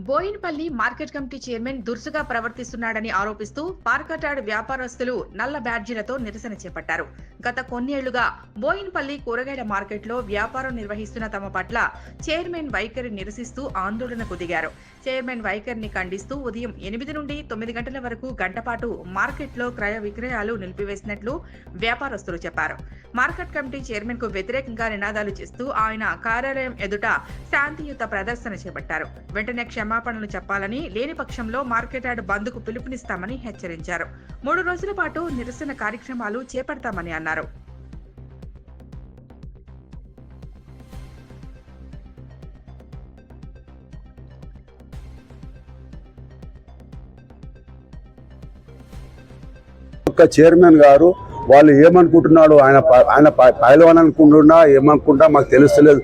Boinapalli market committee chairman దురుసుగా ప్రవర్తిస్తున్నాడని ఆరోపిస్తూ పార్కటాడ్ వ్యాపారస్తులు నల్ల బ్యాడ్జీలతో నిరసన చేపట్టారు. గత కొన్నేళ్లుగా బోయినపల్లి కూరగాయల మార్కెట్లో వ్యాపారం నిర్వహిస్తున్న తమ పట్ల చైర్మన్ వైఖరి నిరసిస్తూ ఆందోళనకు దిగారు. చైర్మన్ వైఖరిని ఖండిస్తూ ఉదయం 8 నుండి 9 గంటల వరకు గంటపాటు మార్కెట్లో క్రయ విక్రయాలు నిలిపివేసినట్లు వ్యాపారస్తులు చెప్పారు. మార్కెట్ కమిటీ చైర్మన్ కు వ్యతిరేకంగా నినాదాలు చేస్తూ ఆయన కార్యాలయం ఎదుట శాంతియుత ప్రదర్శన చేపట్టారు. వెంటనే క్షమాపణలు చెప్పాలని, లేని పక్షంలో మార్కెట్ యార్డ్ బంద్కు పిలుపునిస్తామని హెచ్చరించారు. 3 రోజుల పాటు నిరసన కార్యక్రమాలు చేపడతామని అన్నారు. చైర్మన్ గారు వాళ్ళు ఏమనుకుంటున్నాడు, ఆయన పైలవాన్ అనుకుంటున్నా ఏమనుకుంటా మాకు తెలుస్తలేదు.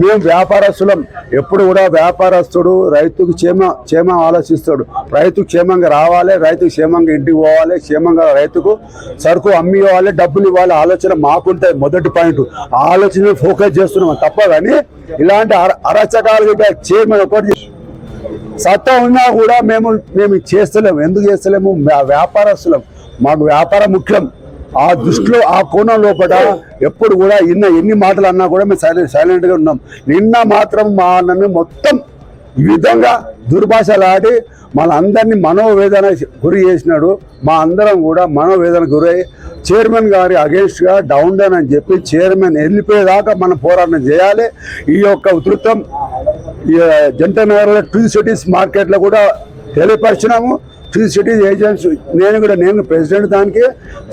మేము వ్యాపారస్తులం. ఎప్పుడు కూడా వ్యాపారస్తుడు రైతుకు క్షేమ ఆలోచిస్తాడు. రైతు క్షేమంగా రావాలి, రైతు క్షేమంగా ఇంటికి పోవాలి, క్షేమంగా రైతుకు సరుకు అమ్మి ఇవ్వాలి, డబ్బులు ఇవ్వాలి ఆలోచన మాకుంటాయి. మొదటి పాయింట్ ఆలోచన ఫోకస్ చేస్తున్నాం తప్ప కానీ ఇలాంటి అరాచకాలు చైర్మన్ ఒకటి సత్తా ఉన్నా కూడా మేము చేస్తలేము. ఎందుకు చేస్తలేము? వ్యాపారస్తులం. మాకు వ్యాపారం ముఖ్యం. ఆ దృష్టిలో ఆ కోణం లోపల ఎప్పుడు కూడా ఎన్ని మాటలు అన్నా కూడా మేము సైలెంట్గా ఉన్నాం. నిన్న మాత్రం నన్ను మొత్తం ఈ విధంగా దుర్భాషలాడి మనందరినీ మనోవేదన గురి చేసినాడు. మా అందరం కూడా మనోవేదన గురై చైర్మన్ గారి అగేన్స్ట్గా డౌన్ అని చెప్పి చైర్మన్ వెళ్ళిపోయేదాకా మనం పోరాటం చేయాలి. ఈ యొక్క ఉధృతం జంటనగర్ ట్విన్ సిటీస్ మార్కెట్లో కూడా తెలియపరిచినాము. ట్విన్ సిటీస్ ఏజెంట్స్ నేను ప్రెసిడెంట్, దానికి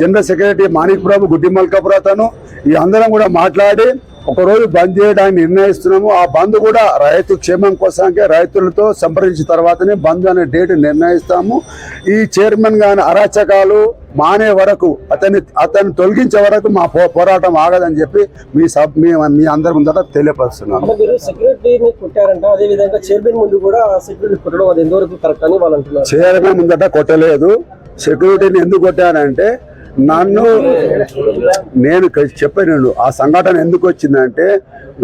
జనరల్ సెక్రటరీ మాణిక్ ప్రభు, గుడ్డి మల్కాపురతను ఈ అందరం కూడా మాట్లాడి ఒకరోజు బంద్ చేయడానికి నిర్ణయిస్తున్నాము. ఆ బంద్ కూడా రైతు క్షేమం కోసానికి రైతులతో సంప్రదించిన తర్వాతనే బంద్ అనే డేట్ నిర్ణయిస్తాము. ఈ చైర్మన్ గాని అరాచకాలు మానే వరకు అతన్ని తొలగించే వరకు మా పోరాటం ఆగదని చెప్పి మీ అందరి ముందట తెలియపరుస్తున్నాము. చైర్మన్ ముందట కొట్టలేదు. సెక్యూరిటీని ఎందుకు కొట్టానంటే నేను చెప్పాను. ఆ సంఘటన ఎందుకు వచ్చిందంటే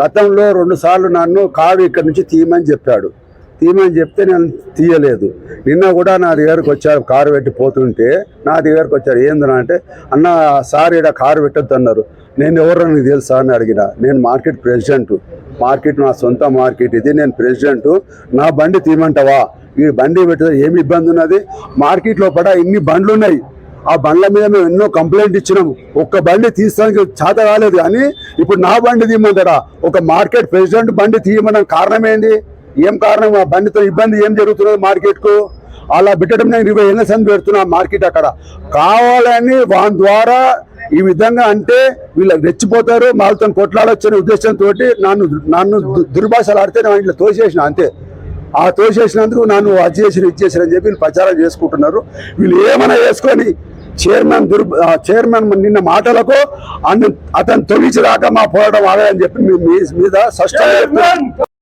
గతంలో 2 సార్లు నన్ను కారు ఇక్కడి నుంచి తీయమని చెప్పాడు. తీయమని చెప్తే నేను తీయలేదు. నిన్న కూడా నా దగ్గరకు వచ్చారు. కారు పెట్టి పోతుంటే నా దగ్గరకు వచ్చారు. ఏందనంటే అన్న సార్ ఇక్కడ కారు పెట్టద్దు అన్నారు. నేను ఎవరో నీకు తెలుసా అని అడిగిన. నేను మార్కెట్ ప్రెసిడెంట్. మార్కెట్ నా సొంత మార్కెట్ ఇది. నేను ప్రెసిడెంట్. నా బండి తీయమంటావా? ఈ బండి పెట్టే ఏమి ఇబ్బంది ఉన్నది? మార్కెట్ లోపల ఇన్ని బండ్లు ఉన్నాయి. ఆ బండ్ల మీద మేము ఎన్నో కంప్లైంట్ ఇచ్చినాము. ఒక్క బండి తీస్తానికి చేత కాలేదు. కానీ ఇప్పుడు నా బండి తీయమంటారా? ఒక మార్కెట్ ప్రెసిడెంట్ బండి తీయమని కారణం ఏంది? ఏం కారణం? ఆ బండితో ఇబ్బంది ఏం జరుగుతున్నది మార్కెట్కు? అలా పెట్టడం నేను 20 ఏళ్ళ సంది పెడుతున్నా మార్కెట్. అక్కడ కావాలని వాని ద్వారా ఈ విధంగా అంటే వీళ్ళు రెచ్చిపోతారు, వాళ్ళతో కొట్లాడొచ్చనే ఉద్దేశంతో నన్ను దుర్భాషలు ఆడితే నేను ఇట్లా తోసేసిన అంతే. ఆ తోసేసినందుకు నన్ను అది చేసిన ఇది చేసిన అని చెప్పి వీళ్ళు ప్రచారం చేసుకుంటున్నారు. వీళ్ళు ఏమైనా చేసుకొని చైర్మన్ నిన్న మాటలకు అతను తొలగించడాక మా పోరాటం ఆగాలని చెప్పి మీ మీద స్పష్టంగా